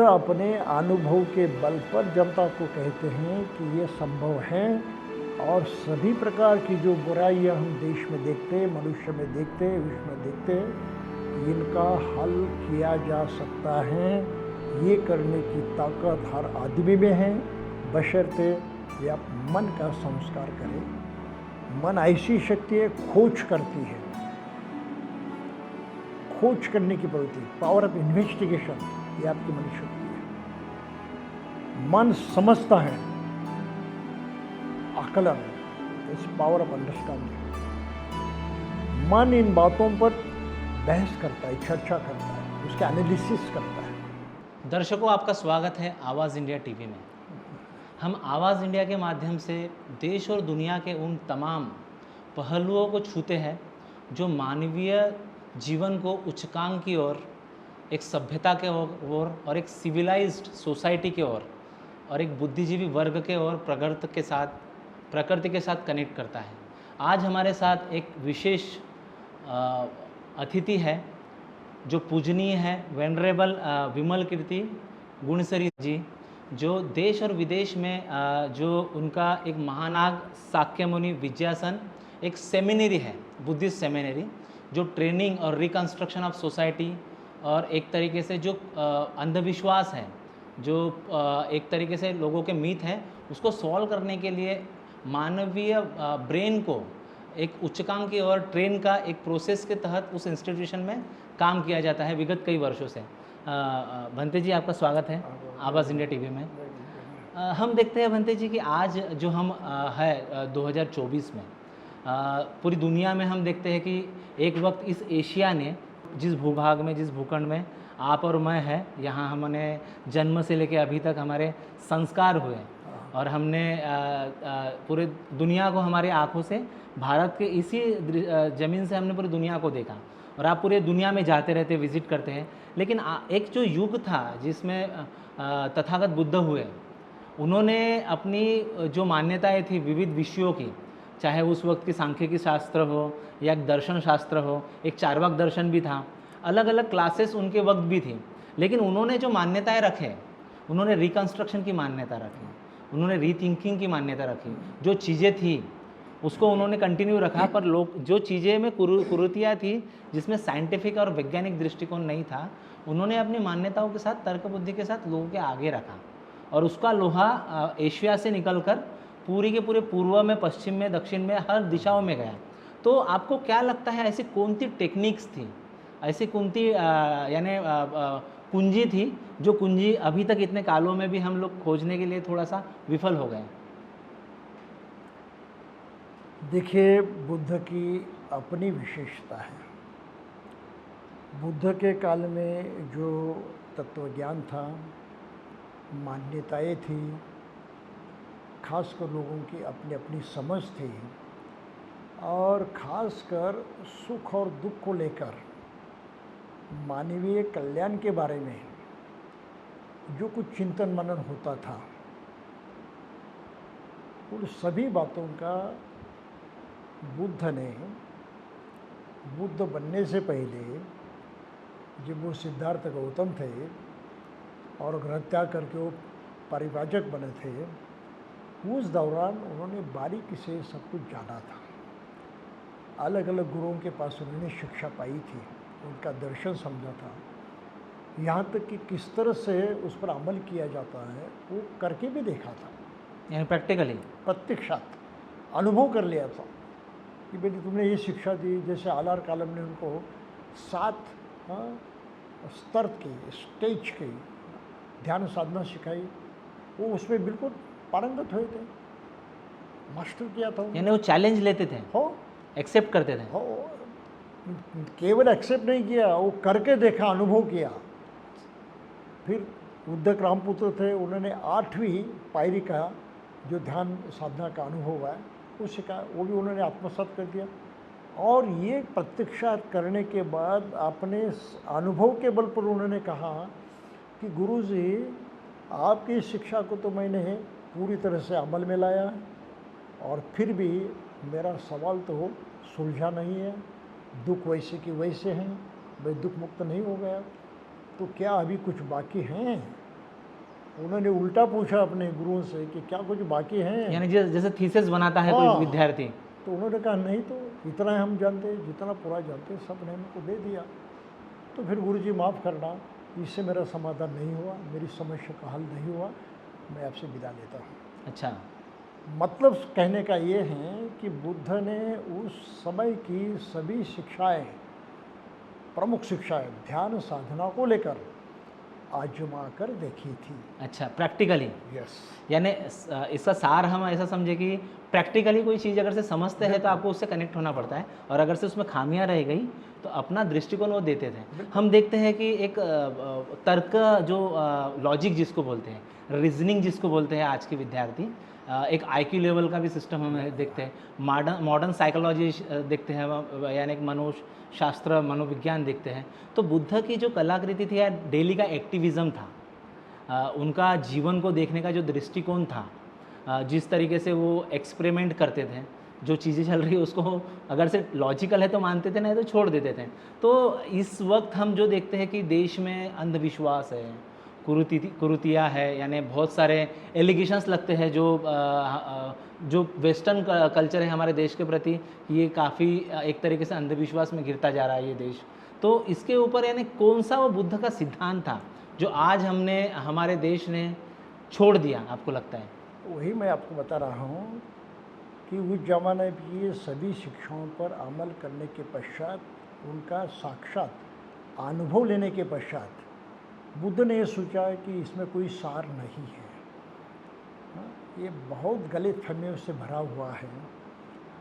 अपने अनुभव के बल पर जनता को कहते हैं कि ये संभव है और सभी प्रकार की जो बुराइयां हम देश में देखते हैं, मनुष्य में देखते हैं, विश्व में देखते हैं, इनका हल किया जा सकता है। ये करने की ताकत हर आदमी में है, बशर्ते ये आप मन का संस्कार करें। मन ऐसी शक्ति है, खोज करती है, खोज करने की प्रवृत्ति, पावर ऑफ इन्वेस्टिगेशन, ये आपकी मन शक्ति है। मन समझता है, आकलन, इस पावर ऑफ अंडरस्टैंडिंग। मन इन बातों पर बहस करता है, चर्चा करता है, उसके एनालिसिस करता है। दर्शकों, आपका स्वागत है आवाज़ इंडिया टीवी में। हम आवाज़ इंडिया के माध्यम से देश और दुनिया के उन तमाम पहलुओं को छूते हैं जो मानवीय जीवन को उच्चांक की ओर, एक सभ्यता के ओर और एक सिविलाइज्ड सोसाइटी के ओर और एक बुद्धिजीवी वर्ग के ओर प्रकृति के साथ कनेक्ट करता है। आज हमारे साथ एक विशेष अतिथि है जो पूजनीय है, वेनरेबल विमल कीर्ति गुणसरी जी, जो देश और विदेश में जो उनका एक महानाग साक्यमुनि विद्यासन एक सेमिनरी है, बुद्धिस्ट सेमिनरी, जो ट्रेनिंग और रिकंस्ट्रक्शन ऑफ सोसाइटी और एक तरीके से जो अंधविश्वास है, जो एक तरीके से लोगों के मिथ है, उसको सॉल्व करने के लिए मानवीय ब्रेन को एक उच्चांक की ओर ट्रेन का एक प्रोसेस के तहत उस इंस्टीट्यूशन में काम किया जाता है विगत कई वर्षों से। भंते जी, आपका स्वागत है आवाज़ इंडिया टीवी में। हम देखते हैं भंते जी कि आज जो हम है 2024 में पूरी दुनिया में हम देखते हैं कि एक वक्त इस एशिया ने जिस भूभाग में, जिस भूखंड में आप और मैं है, यहाँ हमने जन्म से लेकर अभी तक हमारे संस्कार हुए और हमने पूरे दुनिया को हमारी आँखों से, भारत के इसी ज़मीन से हमने पूरी दुनिया को देखा और आप पूरे दुनिया में जाते रहते, विज़िट करते हैं। लेकिन एक जो युग था जिसमें तथागत बुद्ध हुए, उन्होंने अपनी जो मान्यताएं थी विविध विषयों की, चाहे उस वक्त की सांख्यिकी शास्त्र हो या एक दर्शन शास्त्र हो, एक चार्वाक दर्शन भी था, अलग अलग क्लासेस उनके वक्त भी थी, लेकिन उन्होंने जो मान्यताएं रखे, उन्होंने रिकंस्ट्रक्शन की मान्यता रखी, उन्होंने रीथिंकिंग की मान्यता रखी। जो चीज़ें थी उसको उन्होंने कंटिन्यू रखा, पर लोग जो चीज़ें में कुरीतियाँ थी, जिसमें साइंटिफिक और वैज्ञानिक दृष्टिकोण नहीं था, उन्होंने अपनी मान्यताओं के साथ, तर्क बुद्धि के साथ लोगों के आगे रखा और उसका लोहा एशिया से निकलकर पूरी के पूरे पूर्व में, पश्चिम में, दक्षिण में, हर दिशाओं में गया। तो आपको क्या लगता है, ऐसी कौन सी टेक्निक्स थी, ऐसी कौन सी यानी कुंजी थी, जो कुंजी अभी तक इतने कालों में भी हम लोग खोजने के लिए थोड़ा सा विफल हो गए? देखिए, बुद्ध की अपनी विशेषता है। बुद्ध के काल में जो तत्वज्ञान था, मान्यताएं थी, खासकर लोगों की अपनी अपनी समझ थी और खासकर सुख और दुख को लेकर मानवीय कल्याण के बारे में जो कुछ चिंतन मनन होता था, उन सभी बातों का बुद्ध ने, बुद्ध बनने से पहले जब वो सिद्धार्थ गौतम थे और ग्रह त्याग करके वो परिव्राजक बने थे, उस दौरान उन्होंने बारीकी से सब कुछ जाना था। अलग अलग गुरुओं के पास उन्होंने शिक्षा पाई थी, उनका दर्शन समझा था, यहाँ तक कि किस तरह से उस पर अमल किया जाता है वो करके भी देखा था, यानी प्रैक्टिकली, प्रत्यक्षात अनुभव कर लिया था कि बेटी तुमने ये शिक्षा दी। जैसे आलार कालम ने उनको 7 स्तर की, स्टेज की ध्यान साधना सिखाई, वो उसमें बिल्कुल पारंगत हुए थे, मास्टर किया था। यानी वो चैलेंज लेते थे, हो, एक्सेप्ट करते थे। हो, केवल एक्सेप्ट नहीं किया, वो करके देखा, अनुभव किया। फिर उद्धक रामपुत्र थे, उन्होंने 8वीं पायरी का जो ध्यान साधना का अनुभव है वो सिखाया, वो भी उन्होंने आत्मसात कर दिया। और ये प्रत्यक्षात करने के बाद अपने अनुभव के बल पर उन्होंने कहा कि गुरुजी, आपकी शिक्षा को तो मैंने पूरी तरह से अमल में लाया है और फिर भी मेरा सवाल तो सुलझा नहीं है, दुख वैसे की वैसे हैं, मैं दुख मुक्त नहीं हो गया, तो क्या अभी कुछ बाकी हैं उन्होंने उल्टा पूछा अपने गुरुओं से कि क्या कुछ बाकी हैं? यानी जैसे थीसिस बनाता है हाँ। कोई विद्यार्थी। तो उन्होंने कहा नहीं, तो इतना ही हम जानते हैं, जितना पूरा जानते हैं सब ने हमको दे दिया। तो फिर गुरुजी माफ़ करना, इससे मेरा समाधान नहीं हुआ, मेरी समस्या का हल नहीं हुआ, मैं आपसे विदा लेता हूँ। अच्छा। मतलब कहने का ये है कि बुद्ध ने उस समय की सभी शिक्षाएं, प्रमुख शिक्षाएं ध्यान साधना को लेकर आजमा कर देखी थी। अच्छा, प्रैक्टिकली। यस। यानी इसका सार हम ऐसा समझे कि प्रैक्टिकली कोई चीज़ अगर से समझते हैं तो आपको उससे कनेक्ट होना पड़ता है, और अगर से उसमें खामियां रह गई तो अपना दृष्टिकोण वो देते थे। हम देखते हैं कि एक तर्क, जो लॉजिक जिसको बोलते हैं, रीजनिंग जिसको बोलते हैं आज के विद्यार्थी, एक आईक्यू लेवल का भी सिस्टम हम देखते हैं, मॉडर्न साइकोलॉजी देखते हैं, यानी एक मनोशास्त्र, मनोविज्ञान देखते हैं। तो बुद्ध की जो कलाकृति थी या डेली का एक्टिविज़म था, उनका जीवन को देखने का जो दृष्टिकोण था, जिस तरीके से वो एक्सपेरिमेंट करते थे, जो चीज़ें चल रही है उसको अगर से लॉजिकल है तो मानते थे, नहीं तो छोड़ देते थे। तो इस वक्त हम जो देखते हैं कि देश में अंधविश्वास है, कुरीतियाँ है, यानी बहुत सारे एलिगेशंस लगते हैं जो वेस्टर्न कल्चर है हमारे देश के प्रति, ये काफ़ी एक तरीके से अंधविश्वास में गिरता जा रहा है ये देश। तो इसके ऊपर यानी कौन सा वो बुद्ध का सिद्धांत था जो आज हमारे देश ने छोड़ दिया, आपको लगता है? वही मैं आपको बता रहा हूँ कि उस जमाने की ये सभी शिक्षाओं पर अमल करने के पश्चात, उनका साक्षात अनुभव लेने के पश्चात बुद्ध ने ये सोचा कि इसमें कोई सार नहीं है। हाँ, ये बहुत गलत फहमियों से भरा हुआ है,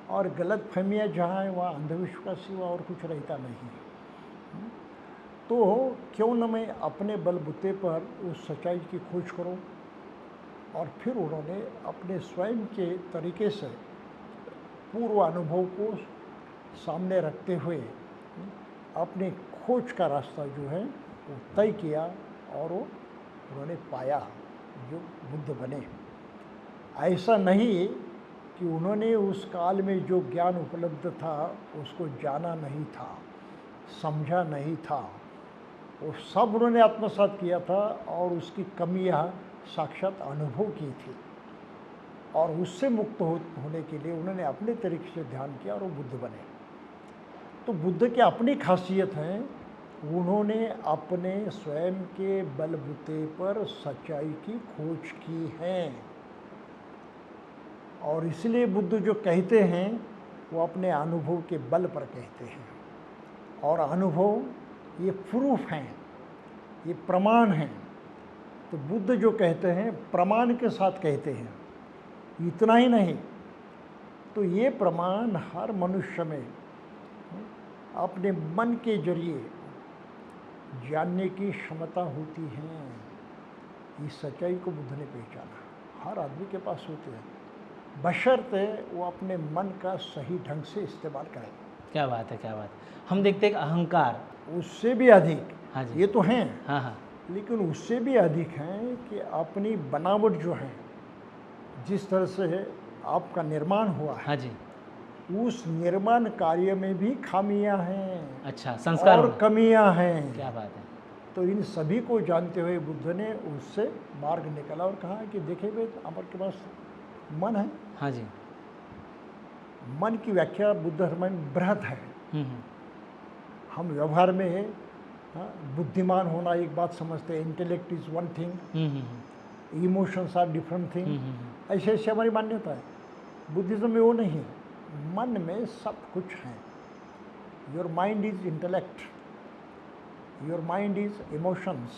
और गलत फहमियाँ जहाँ हैं वहाँ अंधविश्वास सिवा और कुछ रहता नहीं है। तो क्यों न मैं अपने बलबूते पर उस सच्चाई की खोज करूं। और फिर उन्होंने अपने स्वयं के तरीके से पूर्व अनुभव को सामने रखते हुए अपने खोज का रास्ता जो है वो तय किया, और वो उन्होंने पाया, जो बुद्ध बने। ऐसा नहीं कि उन्होंने उस काल में जो ज्ञान उपलब्ध था उसको जाना नहीं था, समझा नहीं था, वो सब उन्होंने आत्मसात किया था, और उसकी कमियां साक्षात अनुभव की थी, और उससे मुक्त होने के लिए उन्होंने अपने तरीके से ध्यान किया और वो बुद्ध बने। तो बुद्ध की अपनी खासियत है, उन्होंने अपने स्वयं के बलबूते पर सच्चाई की खोज की है, और इसलिए बुद्ध जो कहते हैं वो अपने अनुभव के बल पर कहते हैं। और अनुभव ये प्रूफ हैं, ये प्रमाण हैं। तो बुद्ध जो कहते हैं प्रमाण के साथ कहते हैं। इतना ही नहीं, तो ये प्रमाण हर मनुष्य में अपने मन के जरिए जानने की क्षमता होती है। इस सच्चाई को बुद्ध ने पहचाना, हर आदमी के पास होती है, बशर्ते वो अपने मन का सही ढंग से इस्तेमाल करें। क्या बात है, क्या बात है। हम देखते हैं कि अहंकार, उससे भी अधिक, हाँ जी, ये तो हैं, हाँ हाँ, लेकिन उससे भी अधिक हैं कि अपनी बनावट जो है, जिस तरह से आपका निर्माण हुआ है, हाँ जी, उस निर्माण कार्य में भी खामियां हैं, अच्छा, संस्कार और में। कमियां हैं। क्या बात है। तो इन सभी को जानते हुए बुद्ध ने उससे मार्ग निकाला और कहा कि देखिए भाई, हमारे पास मन है। हाँ जी, मन की व्याख्या बुद्ध धर्म में बृहत है। हम्म, हम व्यवहार में हाँ, बुद्धिमान होना एक बात समझते हैं, intellect is one thing, emotions are different thing, ऐसे ऐसे हमारी मान्यता है। बुद्धिज्म में वो नहीं है, मन में सब कुछ है। Your mind is intellect, your mind is emotions.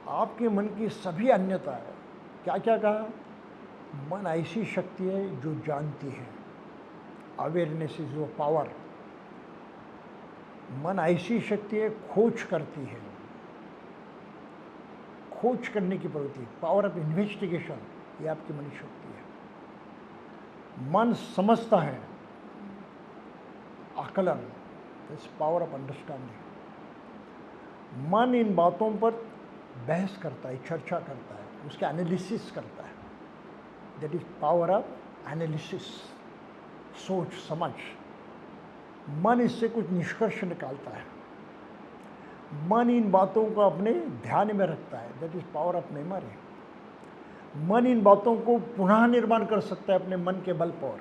आपके मन की सभी अन्यता है। क्या क्या कहा? मन ऐसी शक्ति है जो जानती है, अवेयरनेस इज वो पावर। मन ऐसी शक्ति है, खोज करती है, खोज करने की प्रवृत्ति, पावर ऑफ इन्वेस्टिगेशन, ये आपकी मन शक्ति है। मन समझता है, आकलन, इस पावर ऑफ अंडरस्टैंडिंग। मन इन बातों पर बहस करता है, चर्चा करता है, उसके एनालिसिस करता है। That is power of analysis, सोच समझ। मन इससे कुछ निष्कर्ष निकालता है। मन इन बातों को अपने ध्यान में रखता है, that is power of memory. मन इन बातों को पुनः निर्माण कर सकता है अपने मन के बल पर,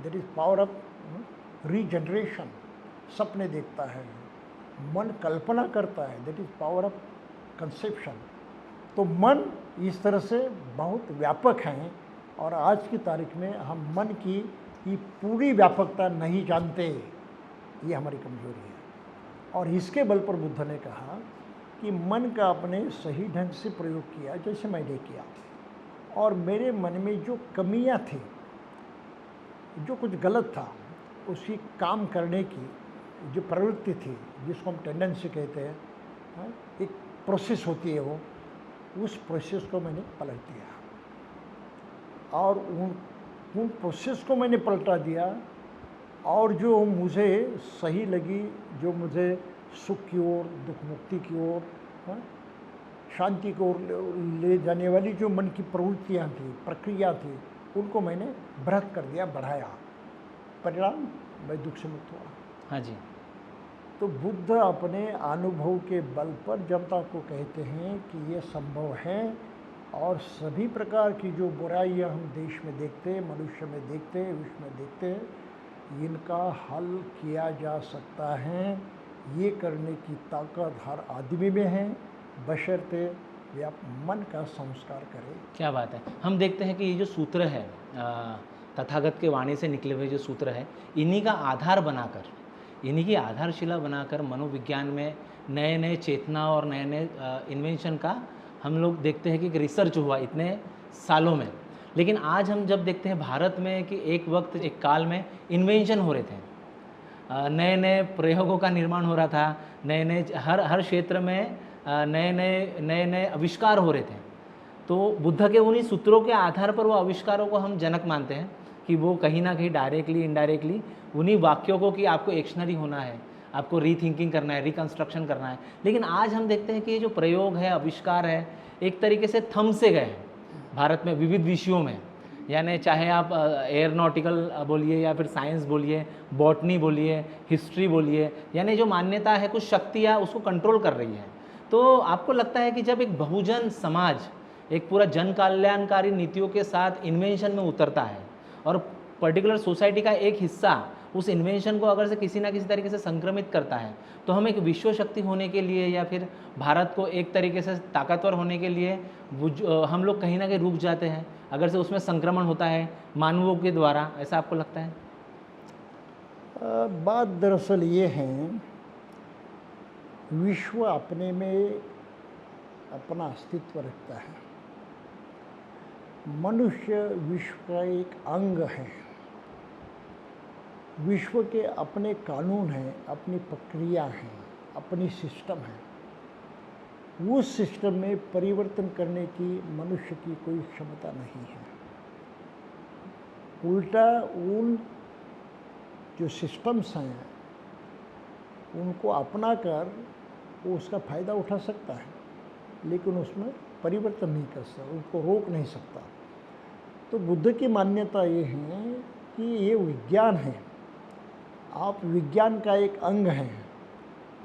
that is power of regeneration. सपने देखता है, मन कल्पना करता है, that is power of conception. तो मन इस तरह से बहुत व्यापक हैं और आज की तारीख में हम मन की ये पूरी व्यापकता नहीं जानते, ये हमारी कमजोरी है। और इसके बल पर बुद्ध ने कहा कि मन का अपने सही ढंग से प्रयोग किया जैसे मैंने किया, और मेरे मन में जो कमियां थी, जो कुछ गलत था, उसी काम करने की जो प्रवृत्ति थी, जिसको हम टेंडेंसी कहते हैं, एक प्रोसेस होती है वो, उस प्रोसेस को मैंने पलट दिया और उन प्रोसेस को मैंने पलटा दिया। और जो मुझे सही लगी, जो मुझे सुख की ओर, दुख मुक्ति की ओर, शांति की ओर ले जाने वाली जो मन की प्रवृत्तियाँ थी, प्रक्रिया थी, उनको मैंने बृहत कर दिया, बढ़ाया। परिणाम मैं दुख से मुक्त हुआ। हाँ जी। तो बुद्ध अपने अनुभव के बल पर जनता को कहते हैं कि ये संभव है, और सभी प्रकार की जो बुराइयां हम देश में देखते हैं, मनुष्य में देखते हैं, विश्व में देखते हैं, इनका हल किया जा सकता है। ये करने की ताकत हर आदमी में है, बशर्ते वे आप मन का संस्कार करें। क्या बात है। हम देखते हैं कि ये जो सूत्र है, तथागत के वाणी से निकले हुए जो सूत्र है, इन्हीं का आधार बनाकर, इन्हीं की आधारशिला बनाकर मनोविज्ञान में नए नए चेतना और नए नए इन्वेंशन का हम लोग देखते हैं कि एक रिसर्च हुआ इतने सालों में। लेकिन आज हम जब देखते हैं भारत में कि एक वक्त, एक काल में इन्वेंशन हो रहे थे, नए नए प्रयोगों का निर्माण हो रहा था, नए नए हर क्षेत्र में नए नए आविष्कार हो रहे थे। तो बुद्ध के उन्हीं सूत्रों के आधार पर वो आविष्कारों को हम जनक मानते हैं कि वो कहीं ना कहीं डायरेक्टली इनडायरेक्टली उन्हीं वाक्यों को कि आपको एक्शनरी होना है, आपको रीथिंकिंग करना है, रिकंस्ट्रक्शन करना है। लेकिन आज हम देखते हैं कि ये जो प्रयोग है, आविष्कार है, एक तरीके से थम से गए हैं भारत में विविध विषयों में। यानी चाहे आप एयरोनॉटिकल बोलिए या फिर साइंस बोलिए, बॉटनी बोलिए, हिस्ट्री बोलिए, यानी जो मान्यता है, कुछ शक्तियाँ उसको कंट्रोल कर रही है। तो आपको लगता है कि जब एक बहुजन समाज एक पूरा जन कल्याणकारी नीतियों के साथ इन्वेंशन में उतरता है और पर्टिकुलर सोसाइटी का एक हिस्सा उस इन्वेंशन को अगर से किसी ना किसी तरीके से संक्रमित करता है, तो हम एक विश्व शक्ति होने के लिए या फिर भारत को एक तरीके से ताकतवर होने के लिए हम लोग कहीं ना कहीं रुक जाते हैं अगर से उसमें संक्रमण होता है मानवों के द्वारा। ऐसा आपको लगता है? बात दरअसल ये है, विश्व अपने में अपना अस्तित्व रखता है। मनुष्य विश्व का एक अंग है। विश्व के अपने कानून हैं, अपनी प्रक्रिया हैं, अपनी सिस्टम है। उस सिस्टम में परिवर्तन करने की मनुष्य की कोई क्षमता नहीं है। उल्टा उन जो सिस्टम्स हैं उनको अपनाकर वो उसका फ़ायदा उठा सकता है, लेकिन उसमें परिवर्तन नहीं कर सकता, उनको रोक नहीं सकता। तो बुद्ध की मान्यता ये है कि ये विज्ञान है, आप विज्ञान का एक अंग हैं,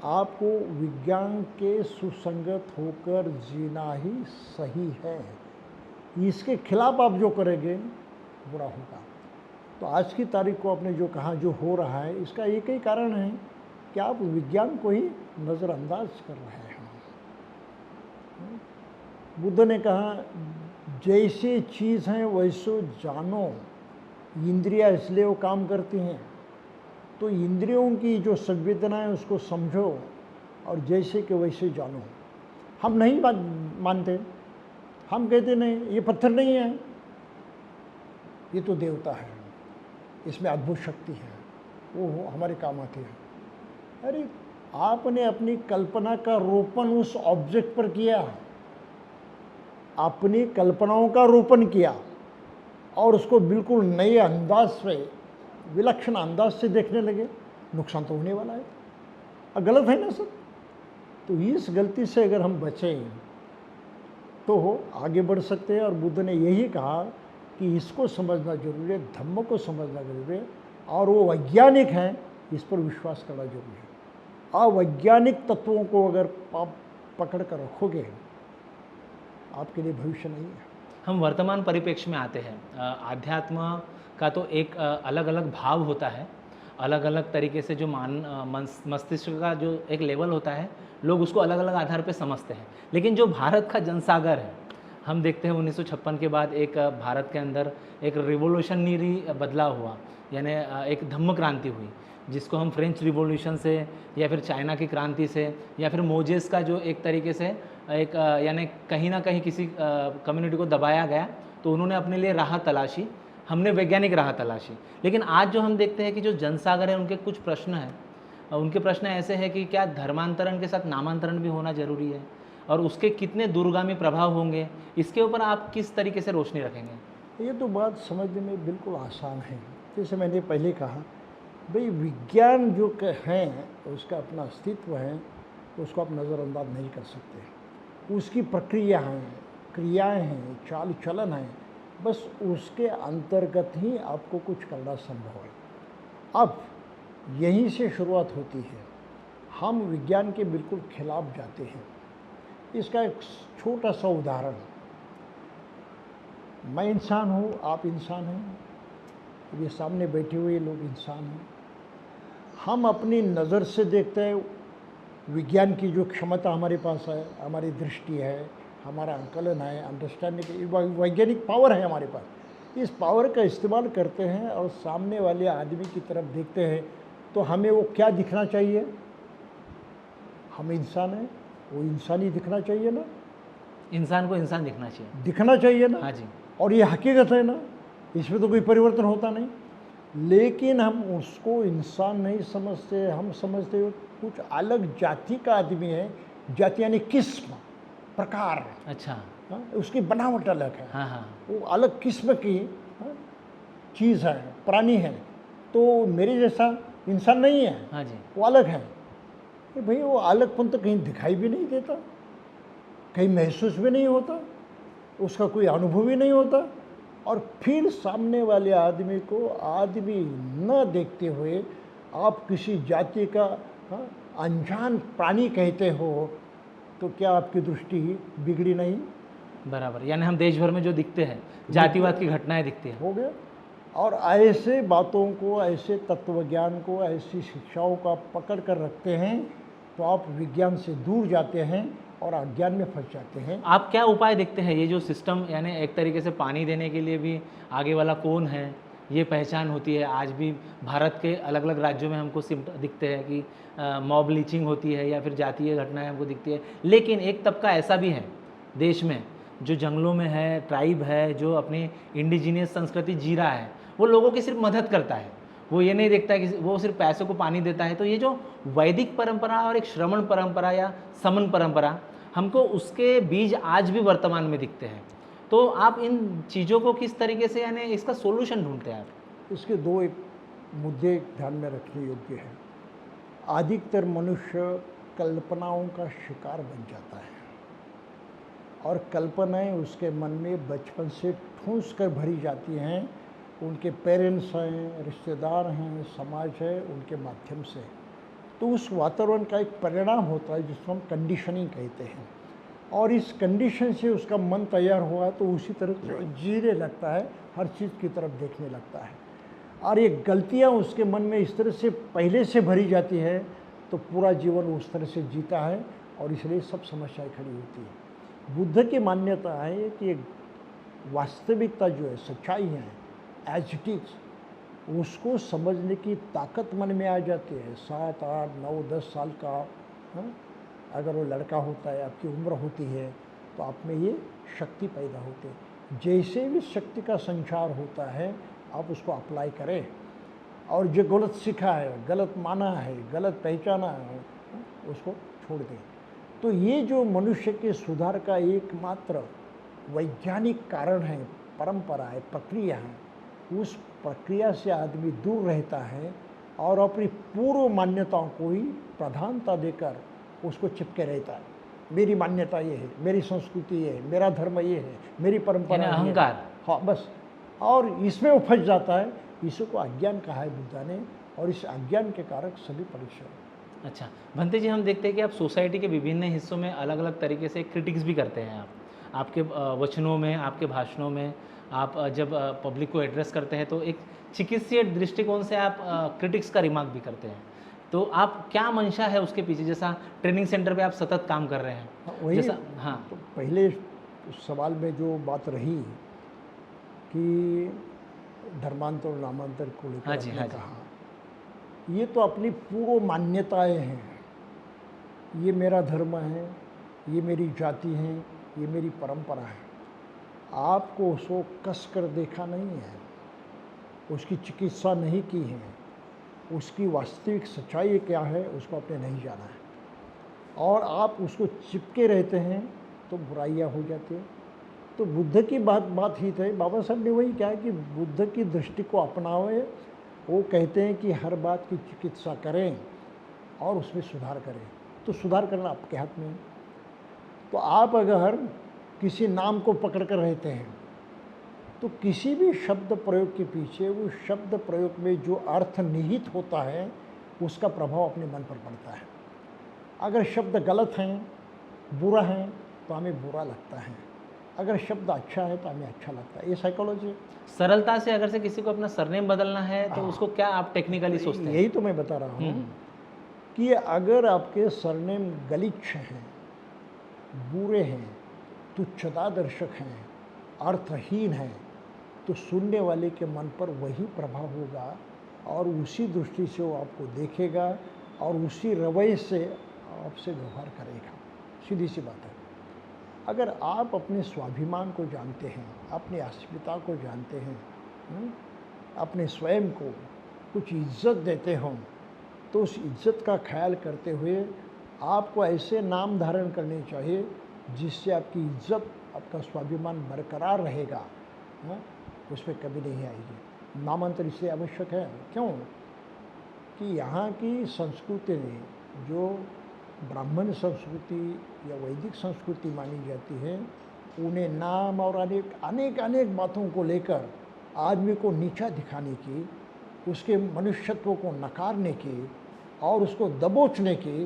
आपको विज्ञान के सुसंगत होकर जीना ही सही है। इसके खिलाफ आप जो करेंगे बुरा होगा। तो आज की तारीख को आपने जो कहा, जो हो रहा है, इसका एक ही कारण है कि आप विज्ञान को ही नज़रअंदाज कर रहे हैं। बुद्ध ने कहा, जैसी चीज़ हैं वैसो जानो। इंद्रियां इसलिए वो काम करती हैं, तो इंद्रियों की जो संवेदना है उसको समझो और जैसे कि वैसे जानो। हम नहीं मानते, हम कहते नहीं, ये पत्थर नहीं है, ये तो देवता है, इसमें अद्भुत शक्ति है, वो हमारे काम आती है। अरे आपने अपनी कल्पना का रोपण उस ऑब्जेक्ट पर किया, अपनी कल्पनाओं का रोपण किया और उसको बिल्कुल नए अंदाज से, विलक्षण अंदाज से देखने लगे, नुकसान तो होने वाला है। गलत है ना सब। तो इस गलती से अगर हम बचें तो आगे बढ़ सकते हैं। और बुद्ध ने यही कहा कि इसको समझना जरूरी है, धम्म को समझना जरूरी है, और वो वैज्ञानिक हैं, इस पर विश्वास करना जरूरी है। अवैज्ञानिक तत्वों को अगर आप पकड़ कर रखोगे, आपके लिए भविष्य नहीं है। हम वर्तमान परिप्रेक्ष्य में आते हैं। आध्यात्म का तो एक अलग अलग भाव होता है, अलग अलग तरीके से जो मस्तिष्क का जो एक लेवल होता है, लोग उसको अलग अलग आधार पे समझते हैं। लेकिन जो भारत का जनसागर है, हम देखते हैं 1956 के बाद एक भारत के अंदर एक रिवोल्यूशनरी बदलाव हुआ, यानी एक धम्म क्रांति हुई, जिसको हम फ्रेंच रिवॉल्यूशन से या फिर चाइना की क्रांति से या फिर मोजेस का जो एक तरीके से एक यानी कहीं ना कहीं किसी कम्युनिटी को दबाया गया तो उन्होंने अपने लिए राह तलाशी, हमने वैज्ञानिक राह तलाशी। लेकिन आज जो हम देखते हैं कि जो जनसागर है उनके कुछ प्रश्न हैं, उनके प्रश्न ऐसे हैं कि क्या धर्मांतरण के साथ नामांतरण भी होना जरूरी है और उसके कितने दूरगामी प्रभाव होंगे, इसके ऊपर आप किस तरीके से रोशनी रखेंगे? ये तो बात समझने में बिल्कुल आसान है। जैसे मैंने पहले कहा, भाई विज्ञान जो है उसका अपना अस्तित्व है, उसको आप नज़रअंदाज नहीं कर सकते। उसकी प्रक्रिया हैं, क्रियाएं हैं, चाल चलन हैं, बस उसके अंतर्गत ही आपको कुछ करना संभव है। अब यहीं से शुरुआत होती है। हम विज्ञान के बिल्कुल खिलाफ जाते हैं। इसका एक छोटा सा उदाहरण, मैं इंसान हूँ, आप इंसान हैं, ये सामने बैठे हुए लोग इंसान हैं। हम अपनी नज़र से देखते हैं, विज्ञान की जो क्षमता हमारे पास है, हमारी दृष्टि है, हमारा आंकलन है, अंडरस्टैंडिंग की वैज्ञानिक पावर है हमारे पास। इस पावर का इस्तेमाल करते हैं और सामने वाले आदमी की तरफ देखते हैं तो हमें वो क्या दिखना चाहिए? हम इंसान हैं, वो इंसानी दिखना चाहिए ना? इंसान को इंसान दिखना चाहिए, दिखना चाहिए ना? हाँ जी। और ये हकीकत है ना, इसमें तो कोई परिवर्तन होता नहीं। लेकिन हम उसको इंसान नहीं समझते, हम समझते हो कुछ अलग जाति का आदमी है। जाति यानी किस्म, प्रकार। अच्छा, हाँ, उसकी बनावट अलग है। हाँ हाँ, वो अलग किस्म की चीज़ है, प्राणी है। तो मेरे जैसा इंसान नहीं है, हाँ जी। वो अलग है। कि भाई वो अलगपन तो कहीं दिखाई भी नहीं देता, कहीं महसूस भी नहीं होता, उसका कोई अनुभव ही नहीं होता। और फिर सामने वाले आदमी को आदमी न देखते हुए आप किसी जाति का अनजान प्राणी कहते हो, तो क्या आपकी दृष्टि बिगड़ी नहीं? बराबर, यानी हम देश भर में जो दिखते हैं जातिवाद की घटनाएं दिखती हैं। हो गया। और ऐसे बातों को, ऐसे तत्वज्ञान को, ऐसी शिक्षाओं को आप पकड़ कर रखते हैं तो आप विज्ञान से दूर जाते हैं और अज्ञान में फंस जाते हैं। आप क्या उपाय देखते हैं? ये जो सिस्टम, यानी एक तरीके से पानी देने के लिए भी आगे वाला कौन है ये पहचान होती है। आज भी भारत के अलग अलग राज्यों में हमको सिम्टम दिखते हैं कि मॉब लीचिंग होती है या फिर जातीय घटनाएं हमको दिखती है। लेकिन एक तबका ऐसा भी है देश में जो जंगलों में है, ट्राइब है, जो अपनी इंडिजीनियस संस्कृति जी रहा है, वो लोगों की सिर्फ मदद करता है, वो ये नहीं देखता है कि वो सिर्फ पैसों को पानी देता है। तो ये जो वैदिक परंपरा और एक श्रमण परंपरा या समन परंपरा, हमको उसके बीज आज भी वर्तमान में दिखते हैं। तो आप इन चीज़ों को किस तरीके से, यानी इसका सोल्यूशन ढूंढते हैं आप? इसके दो एक मुद्दे ध्यान में रखने योग्य हैं। अधिकतर मनुष्य कल्पनाओं का शिकार बन जाता है और कल्पनाएं उसके मन में बचपन से ठूंस कर भरी जाती हैं। उनके पेरेंट्स हैं, रिश्तेदार हैं, समाज है, उनके माध्यम से। तो उस वातावरण का एक परिणाम होता है जिसको हम कंडीशनिंग कहते हैं। और इस कंडीशन से उसका मन तैयार हुआ तो उसी तरह जीने लगता है, हर चीज़ की तरफ देखने लगता है। और ये गलतियाँ उसके मन में इस तरह से पहले से भरी जाती है तो पूरा जीवन उस तरह से जीता है और इसलिए सब समस्याएं खड़ी होती है। बुद्ध की मान्यता है कि वास्तविकता जो है, सच्चाई है, एज इट इज, उसको समझने की ताकत मन में आ जाती है। 7, 8, 9, 10 साल का अगर वो लड़का होता है, आपकी उम्र होती है, तो आप में ये शक्ति पैदा होती है। जैसे भी शक्ति का संचार होता है, आप उसको अप्लाई करें और जो गलत सीखा है, गलत माना है, गलत पहचाना है, उसको छोड़ दें। तो ये जो मनुष्य के सुधार का एकमात्र वैज्ञानिक कारण है, परंपरा है, प्रक्रिया है, उस प्रक्रिया से आदमी दूर रहता है और अपनी पूर्व मान्यताओं को ही प्रधानता देकर उसको चिपके रहता है। मेरी मान्यता ये है, मेरी संस्कृति ये है, मेरा धर्म ये है, मेरी परंपरा ये है। अहंकार। हाँ, बस। और इसमें वो फंस जाता है। इसी को अज्ञान कहा है बुद्धा ने, और इस अज्ञान के कारक सभी परेशान। अच्छा, भंते जी हम देखते हैं कि आप सोसाइटी के विभिन्न हिस्सों में अलग-अलग तरीके से क्रिटिक्स भी करते हैं आप। आपके वचनों में, आपके भाषणों में, आप जब पब्लिक को एड्रेस करते हैं तो एक चिकित्सीय दृष्टिकोण से आप क्रिटिक्स का रिमार्क भी करते हैं। तो आप क्या मंशा है उसके पीछे? जैसा ट्रेनिंग सेंटर पे आप सतत काम कर रहे हैं। हाँ, वही जैसा हाँ, तो पहले सवाल में जो बात रही कि धर्मांतर और नामांतर को लेकर हाँ जी, आपने हाँ जी। कहा, ये तो अपनी पूर्व मान्यताएं हैं। ये मेरा धर्म है, ये मेरी जाति है, ये मेरी परंपरा है। आपको उसको कस कर देखा नहीं है, उसकी चिकित्सा नहीं की है, उसकी वास्तविक सच्चाई क्या है उसको आपने नहीं जाना है, और आप उसको चिपके रहते हैं तो बुराइयां हो जाती है। तो बुद्ध की बात ही थी, बाबा साहब ने वही कहा कि बुद्ध की दृष्टि को अपनावे। वो कहते हैं कि हर बात की चिकित्सा करें और उसमें सुधार करें। तो सुधार करना आपके हाथ में है। तो आप अगर किसी नाम को पकड़ कर रहते हैं तो किसी भी शब्द प्रयोग के पीछे उस शब्द प्रयोग में जो अर्थ निहित होता है उसका प्रभाव अपने मन पर पड़ता है। अगर शब्द गलत हैं, बुरा है, तो हमें बुरा लगता है। अगर शब्द अच्छा है तो हमें अच्छा लगता है। ये साइकोलॉजी। सरलता से अगर से किसी को अपना सरनेम बदलना है तो हाँ। उसको क्या आप टेक्निकली सोचते हैं? यही तो मैं बता रहा हूँ हम्म, कि अगर आपके सरनेम गलीच्छ हैं, बुरे हैं, तुच्छतादर्शक हैं, अर्थहीन हैं, तो सुनने वाले के मन पर वही प्रभाव होगा और उसी दृष्टि से वो आपको देखेगा और उसी रवैये से आपसे व्यवहार करेगा। सीधी सी बात है। अगर आप अपने स्वाभिमान को जानते हैं, अपनी अस्मिता को जानते हैं, अपने स्वयं को कुछ इज्जत देते हो, तो उस इज्जत का ख्याल करते हुए आपको ऐसे नाम धारण करने चाहिए जिससे आपकी इज्जत, आपका स्वाभिमान बरकरार रहेगा। उसमें कभी नहीं आएगी। नामांतर इसलिए आवश्यक है, क्यों कि यहाँ की संस्कृति ने जो ब्राह्मण संस्कृति या वैदिक संस्कृति मानी जाती है, उन्हें नाम और अनेक बातों को लेकर आदमी को नीचा दिखाने की, उसके मनुष्यत्व को नकारने की और उसको दबोचने की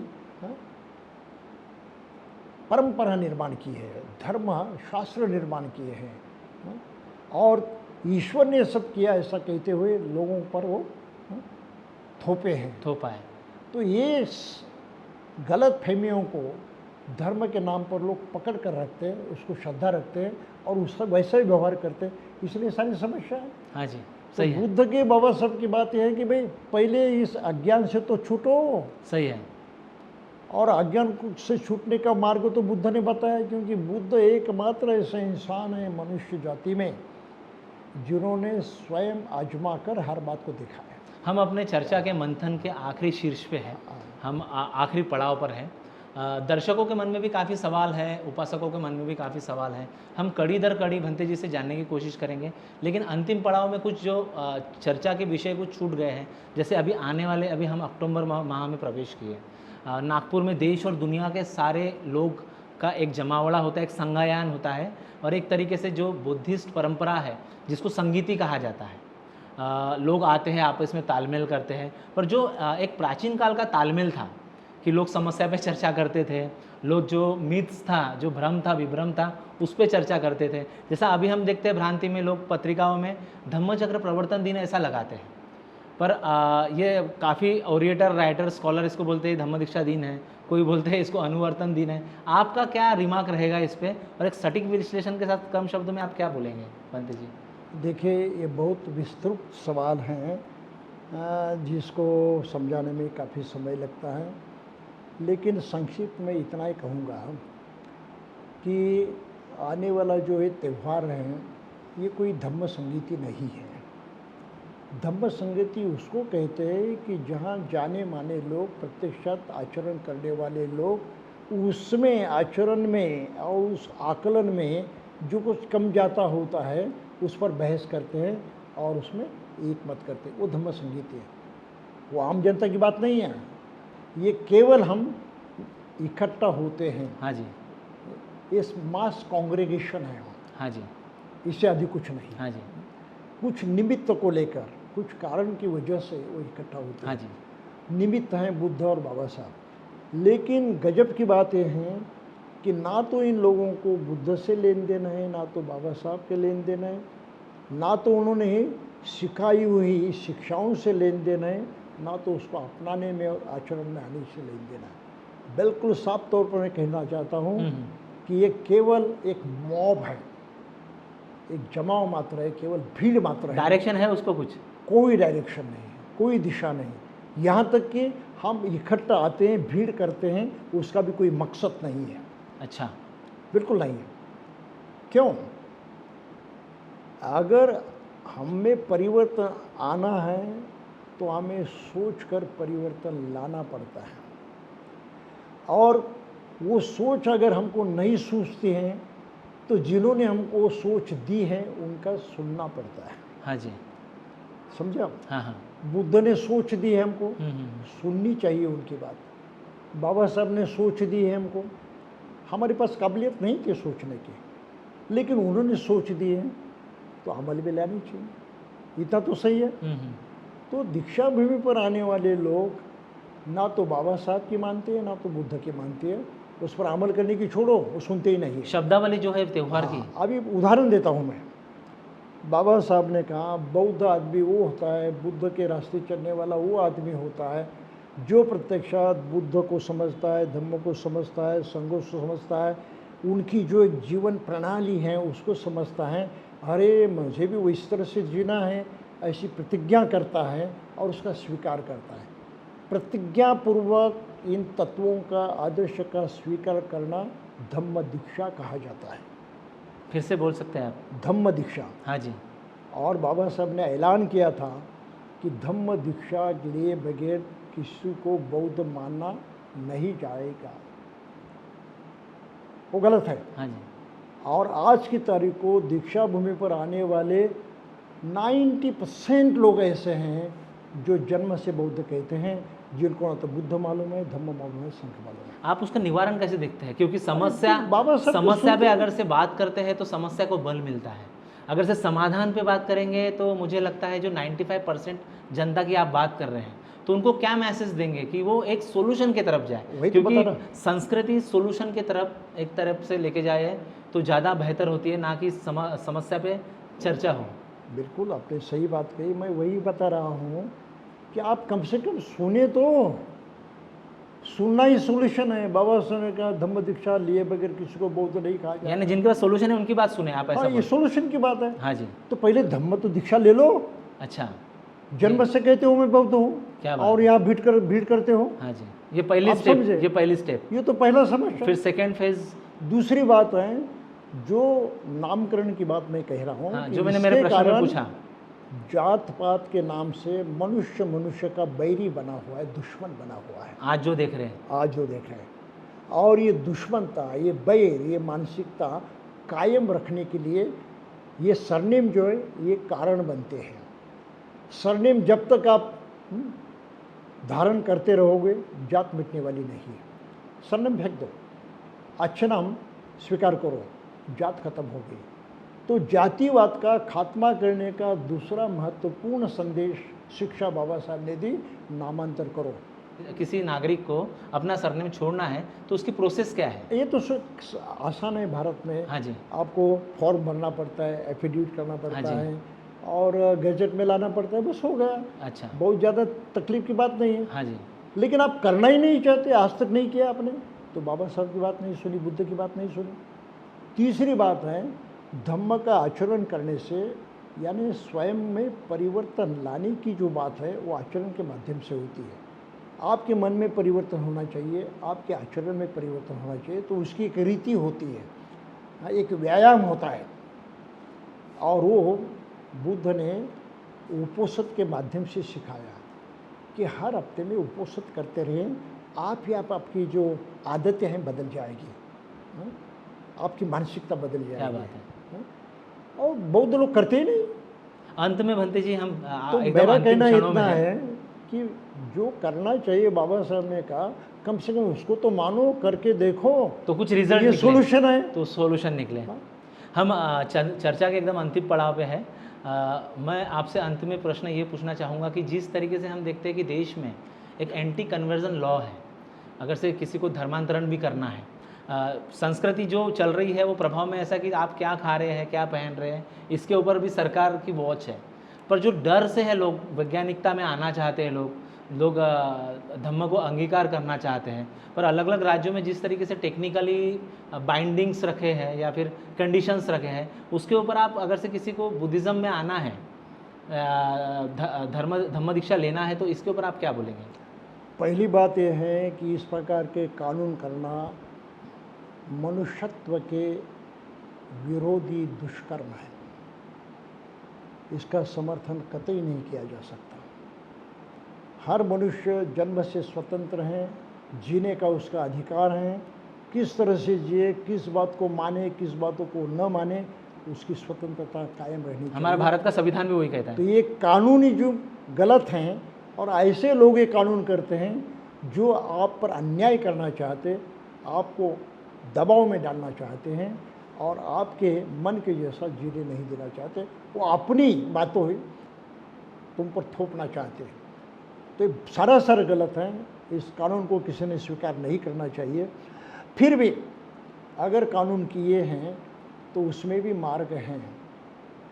परंपरा निर्माण की है, धर्म शास्त्र निर्माण किए हैं, और ईश्वर ने सब किया ऐसा कहते हुए लोगों पर वो थोपे हैं। थोपा है। तो ये गलत फहमियों को धर्म के नाम पर लोग पकड़ कर रखते हैं, उसको श्रद्धा रखते हैं और उससे वैसा ही व्यवहार करते हैं, इसलिए सारी समस्या है। हाँ जी, तो सही है। बुद्ध के बाबा साहब की बात यह है कि भाई पहले इस अज्ञान से तो छूटो, सही है। और अज्ञान से छूटने का मार्ग तो बुद्ध ने बताया, क्योंकि बुद्ध एकमात्र ऐसे इंसान है मनुष्य जाति में जिन्होंने स्वयं आजमा कर हर बात को देखा है। हम अपने चर्चा के मंथन के आखिरी शीर्ष पे हैं, हम आखिरी पड़ाव पर हैं। दर्शकों के मन में भी काफ़ी सवाल है, उपासकों के मन में भी काफ़ी सवाल है। हम कड़ी दर कड़ी भंते जी से जानने की कोशिश करेंगे, लेकिन अंतिम पड़ाव में कुछ जो चर्चा के विषय कुछ छूट गए हैं। जैसे अभी आने वाले, अभी हम अक्टूबर माह में प्रवेश किए, नागपुर में देश और दुनिया के सारे लोग का एक जमावड़ा होता है, एक संगायान होता है, और एक तरीके से जो बुद्धिस्ट परंपरा है जिसको संगीति कहा जाता है, लोग आते हैं, आपस में तालमेल करते हैं। पर जो एक प्राचीन काल का तालमेल था कि लोग समस्या पे चर्चा करते थे, लोग जो मिथ्स था, जो भ्रम था, विभ्रम था, उस पर चर्चा करते थे। जैसा अभी हम देखते हैं भ्रांति में लोग पत्रिकाओं में धम्मचक्र प्रवर्तन दिन ऐसा लगाते हैं, पर ये काफ़ी ओरिएटर, राइटर, स्कॉलर इसको बोलते हैं धम्म दीक्षा दिन है, कोई बोलते हैं इसको अनुवर्तन दिन है। आपका क्या रिमार्क रहेगा इस पर, और एक सटीक विश्लेषण के साथ कम शब्दों में आप क्या बोलेंगे पंत जी? देखिए, ये बहुत विस्तृत सवाल हैं जिसको समझाने में काफ़ी समय लगता है, लेकिन संक्षिप्त में इतना ही कहूँगा कि आने वाला जो ये त्यौहार है ये कोई धम्म संगीति नहीं है। धम्म संगीति उसको कहते हैं कि जहाँ जाने माने लोग, प्रत्यक्षात आचरण करने वाले लोग, उसमें आचरण में और उस आकलन में जो कुछ कम जाता होता है उस पर बहस करते हैं और उसमें एक मत करते हैं, वो धम्म संगीति है। वो आम जनता की बात नहीं है, ये केवल हम इकट्ठा होते हैं। हाँ जी, इस मास कांग्रेगेशन है। हाँ जी, इससे अधिक कुछ नहीं। हाँ जी, कुछ निमित्त को लेकर, कुछ कारण की वजह से वो इकट्ठा होते हाँ हैं। जी, निमित्त हैं बुद्ध और बाबा साहब। लेकिन गजब की बात यह है कि ना तो इन लोगों को बुद्ध से लेन देन है, ना तो बाबा साहब के लेन देन है, ना तो उन्होंने सिखाई हुई शिक्षाओं से लेन देन है, ना तो उसको अपनाने में और आचरण में आने से लेन देन है। बिल्कुल साफ तौर पर मैं कहना चाहता हूँ कि ये केवल एक मॉब है, एक जमाव मात्र है, केवल भीड़ मात्र है। डायरेक्शन है उसको कुछ? कोई डायरेक्शन नहीं है, कोई दिशा नहीं। यहाँ तक कि हम इकट्ठा आते हैं, भीड़ करते हैं, उसका भी कोई मकसद नहीं है। अच्छा, बिल्कुल नहीं है। क्यों? अगर हम में परिवर्तन आना है तो हमें सोचकर परिवर्तन लाना पड़ता है, और वो सोच अगर हमको नहीं सूझती है तो जिन्होंने हमको सोच दी है उनका सुनना पड़ता है। हाँ जी, समझा? हाँ हाँ। बुद्ध ने सोच दी है हमको, हम्म। सुननी चाहिए उनकी बात। बाबा साहब ने सोच दी है हमको, हमारे पास काबिलियत नहीं थी सोचने की, लेकिन उन्होंने सोच दी है तो अमल में लानी चाहिए। इतना तो सही है। तो दीक्षा भूमि पर आने वाले लोग ना तो बाबा साहब की मानते हैं, ना तो बुद्ध की मानते हैं। उस पर अमल करने की छोड़ो, वो सुनते ही नहीं। शब्दावली जो है त्योहार की, अभी उदाहरण देता हूँ मैं। बाबा साहब ने कहा बौद्ध आदमी वो होता है, बुद्ध के रास्ते चलने वाला वो आदमी होता है जो प्रत्यक्षात बुद्ध को समझता है, धम्म को समझता है, संघों को समझता है, उनकी जो एक जीवन प्रणाली है उसको समझता है। अरे मुझे भी वो इस तरह से जीना है, ऐसी प्रतिज्ञा करता है और उसका स्वीकार करता है। प्रतिज्ञापूर्वक इन तत्वों का, आदर्श का स्वीकार करना धम्म दीक्षा कहा जाता है। फिर से बोल सकते हैं आप? धम्म दीक्षा। हाँ जी। और बाबा साहब ने ऐलान किया था कि धम्म दीक्षा लिए बगैर किसी को बौद्ध मानना नहीं जाएगा। वो गलत है। हाँ जी। और आज की तारीख को दीक्षा भूमि पर आने वाले 90% लोग ऐसे हैं जो जन्म से बौद्ध कहते हैं, जिनको ना तो बुद्ध मालूम है, धम्म मालूम है, संघ मालूम है। आप उसका निवारण कैसे देखते हैं? क्योंकि समस्या बाबा साहब समस्या पे अगर से बात करते हैं तो समस्या को बल मिलता है, अगर से समाधान पे बात करेंगे तो मुझे लगता है जो 95% जनता की आप बात कर रहे हैं तो उनको क्या मैसेज देंगे कि वो एक सोल्यूशन की तरफ जाए? क्योंकि संस्कृति सोल्यूशन की तरफ एक तरफ से लेके जाए तो ज़्यादा बेहतर होती है, ना कि समस्या पे चर्चा हो। बिल्कुल आपने सही बात कही। मैं वही बता रहा हूँ कि आप कम से कम सुने तो, सुनना ही सोल्यूशन है। बाबा साहब ने कहा धम्म दीक्षा लिए बगैर किसी को बौद्ध नहीं कहा जाता। यानी जिनके पास सोल्यूशन है उनकी बात सुने आप, ऐसा? हाँ, ये सोल्यूशन की बात है। हाँ जी। तो पहले धम्म तो दीक्षा ले लो। अच्छा, जन्म से कहते हो मैं बौद्ध हूँ, क्या बात और यहाँ भीड़ करते हो। हाँ जी, ये पहली स्टेप, ये पहली स्टेप, ये तो पहला समझ। फिर सेकेंड फेज। दूसरी बात है जो नामकरण की बात मैं कह रहा हूँ। हाँ, जो मैंने मेरे प्रश्न में पूछा, जात पात के नाम से मनुष्य का बैरी बना हुआ है, दुश्मन बना हुआ है। आज जो देख रहे हैं, आज जो देख रहे हैं। और ये दुश्मनता, ये बैर, ये मानसिकता कायम रखने के लिए ये सरनेम जो है ये कारण बनते हैं। सरनेम जब तक आप धारण करते रहोगे जात मिटने वाली नहीं है। सरनेम फेंक दो, अच्छे नाम स्वीकार करो, जात खत्म हो गई। तो जातिवाद का खात्मा करने का दूसरा महत्वपूर्ण संदेश शिक्षा बाबा साहब ने दी, नामांतर करो। किसी नागरिक को अपना सरनेम छोड़ना है तो उसकी प्रोसेस क्या है? ये तो आसान है भारत में। हाँ जी। आपको फॉर्म भरना पड़ता है, एफिडेविट करना पड़ता हाँ है और गैजेट में लाना पड़ता है, बस हो गया। अच्छा, बहुत ज़्यादा तकलीफ की बात नहीं है। हाँ जी। लेकिन आप करना ही नहीं चाहते, आज तक नहीं किया आपने, तो बाबा साहब की बात नहीं सुनी, बुद्ध की बात नहीं सुनी। तीसरी बात है धम्म का आचरण करने से, यानी स्वयं में परिवर्तन लाने की जो बात है वो आचरण के माध्यम से होती है। आपके मन में परिवर्तन होना चाहिए, आपके आचरण में परिवर्तन होना चाहिए, तो उसकी एक रीति होती है, एक व्यायाम होता है। और वो बुद्ध ने उपोषित के माध्यम से सिखाया कि हर हफ्ते में उपोषित करते रहें, आप ही आपकी जो आदतें हैं बदल जाएगी, आपकी मानसिकता बदल जाएगी। क्या बात है। और बौद्ध लोग करते ही नहीं। अंत में भंते जी हम तो मेरा कहना इतना है कि जो करना चाहिए बाबा साहब ने कहा, कम से कम उसको तो मानो, करके देखो तो कुछ रिजल्ट, ये सोल्यूशन है, तो सोल्यूशन निकले। हम चर्चा के एकदम अंतिम पड़ाव पे है। मैं आपसे अंत में प्रश्न ये पूछना चाहूँगा कि जिस तरीके से हम देखते हैं कि देश में एक एंटी कन्वर्जन लॉ है, अगर से किसी को धर्मांतरण भी करना है। संस्कृति जो चल रही है वो प्रभाव में ऐसा कि आप क्या खा रहे हैं, क्या पहन रहे हैं, इसके ऊपर भी सरकार की वॉच है। पर जो डर से है, लोग वैज्ञानिकता में आना चाहते हैं, लोग धम्म को अंगीकार करना चाहते हैं, पर अलग अलग राज्यों में जिस तरीके से टेक्निकली बाइंडिंग्स रखे हैं या फिर कंडीशंस रखे हैं, उसके ऊपर आप अगर से किसी को बुद्धिज़्म में आना है, धम्म दीक्षा लेना है, तो इसके ऊपर आप क्या बोलेंगे? पहली बात यह है कि इस प्रकार के कानून करना मनुष्यत्व के विरोधी दुष्कर्म है। इसका समर्थन कतई नहीं किया जा सकता। हर मनुष्य जन्म से स्वतंत्र है, जीने का उसका अधिकार है। किस तरह से जिए, किस बात को माने, किस बातों को न माने, उसकी स्वतंत्रता कायम रहनी चाहिए। हमारा भारत का संविधान भी वही कहता है। तो ये कानूनी जो गलत हैं, और ऐसे लोग ये कानून करते हैं जो आप पर अन्याय करना चाहते, आपको दबाव में डालना चाहते हैं और आपके मन के जैसा जीने नहीं देना चाहते। वो अपनी बातों ही तुम पर थोपना चाहते हैं। तो ये सरासर गलत है। इस कानून को किसी ने स्वीकार नहीं करना चाहिए। फिर भी अगर कानून किए हैं तो उसमें भी मार्ग हैं।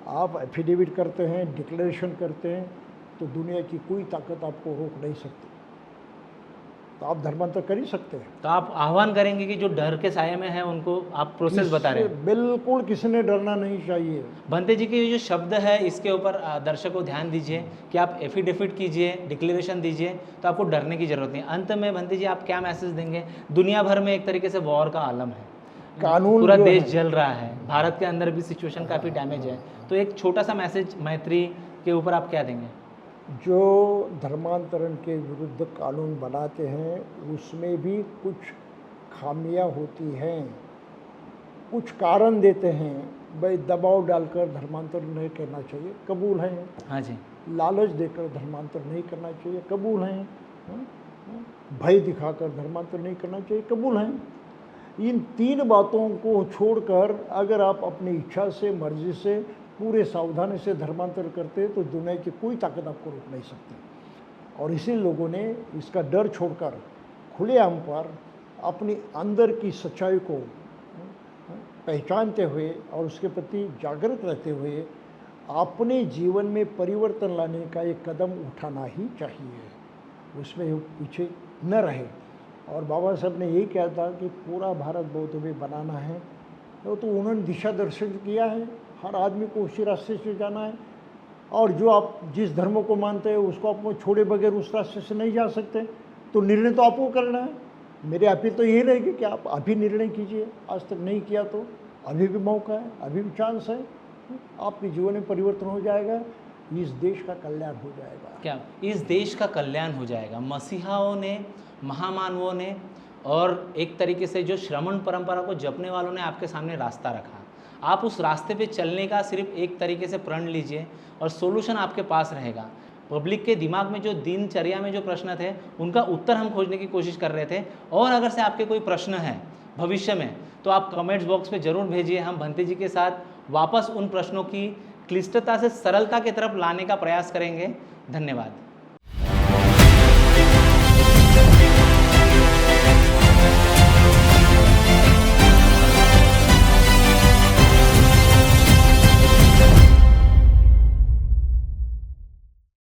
आप एफिडेविट करते हैं, डिक्लेरेशन करते हैं, तो दुनिया की कोई ताकत आपको रोक नहीं सकती। तो आप धर्मांतर कर ही सकते हैं। तो आप आह्वान करेंगे कि जो डर के साये में है उनको आप प्रोसेस बता रहे हैं? बिल्कुल किसी ने डरना नहीं चाहिए। भंते जी के ये जो शब्द है, इसके ऊपर दर्शकों ध्यान दीजिए कि आप एफिडेविट कीजिए, डिक्लेरेशन दीजिए, तो आपको डरने की जरूरत नहीं। अंत में भंते जी आप क्या मैसेज देंगे? दुनिया भर में एक तरीके से वॉर का आलम है, कानून पूरा देश जल रहा है, भारत के अंदर भी सिचुएशन काफ़ी डैमेज है, तो एक छोटा सा मैसेज मैत्री के ऊपर आप क्या देंगे? जो धर्मांतरण के विरुद्ध कानून बनाते हैं उसमें भी कुछ खामियां होती हैं, कुछ कारण देते हैं। भाई दबाव डालकर धर्मांतर नहीं करना चाहिए, कबूल है। हाँ जी। लालच देकर धर्मांतर नहीं करना चाहिए, कबूल है। भय दिखाकर धर्मांतर नहीं करना चाहिए, कबूल है। इन तीन बातों को छोड़कर अगर आप अपनी इच्छा से, मर्जी से, पूरे सावधानी से धर्मांतर करते तो दुनिया की कोई ताकत आपको रोक नहीं सकती। और इसी लोगों ने इसका डर छोड़कर खुलेआम पर अपनी अंदर की सच्चाई को पहचानते हुए और उसके प्रति जागृत रहते हुए अपने जीवन में परिवर्तन लाने का एक कदम उठाना ही चाहिए, उसमें पीछे न रहे। और बाबा साहब ने यही कहा था कि पूरा भारत बौद्ध में बनाना है, तो उन्होंने दिशा दर्शन किया है। हर आदमी को उसी रास्ते से जाना है, और जो आप जिस धर्म को मानते हैं उसको आप छोड़े बगैर उस रास्ते से नहीं जा सकते। तो निर्णय तो आपको करना है। मेरे अपील तो यही रहेगी कि आप अभी निर्णय कीजिए। आज तक नहीं किया तो अभी भी मौका है, अभी भी चांस है। आपके जीवन में परिवर्तन हो जाएगा, इस देश का कल्याण हो जाएगा। क्या इस देश का कल्याण हो जाएगा? मसीहाओं ने, महामानवों ने और एक तरीके से जो श्रमण परंपरा को जपने वालों ने आपके सामने रास्ता रखा। आप उस रास्ते पे चलने का सिर्फ एक तरीके से प्रण लीजिए और सोल्यूशन आपके पास रहेगा। पब्लिक के दिमाग में जो दिनचर्या में जो प्रश्न थे उनका उत्तर हम खोजने की कोशिश कर रहे थे। और अगर से आपके कोई प्रश्न है भविष्य में तो आप कमेंट्स बॉक्स पे ज़रूर भेजिए। हम भंते जी के साथ वापस उन प्रश्नों की क्लिष्टता से सरलता की तरफ लाने का प्रयास करेंगे। धन्यवाद।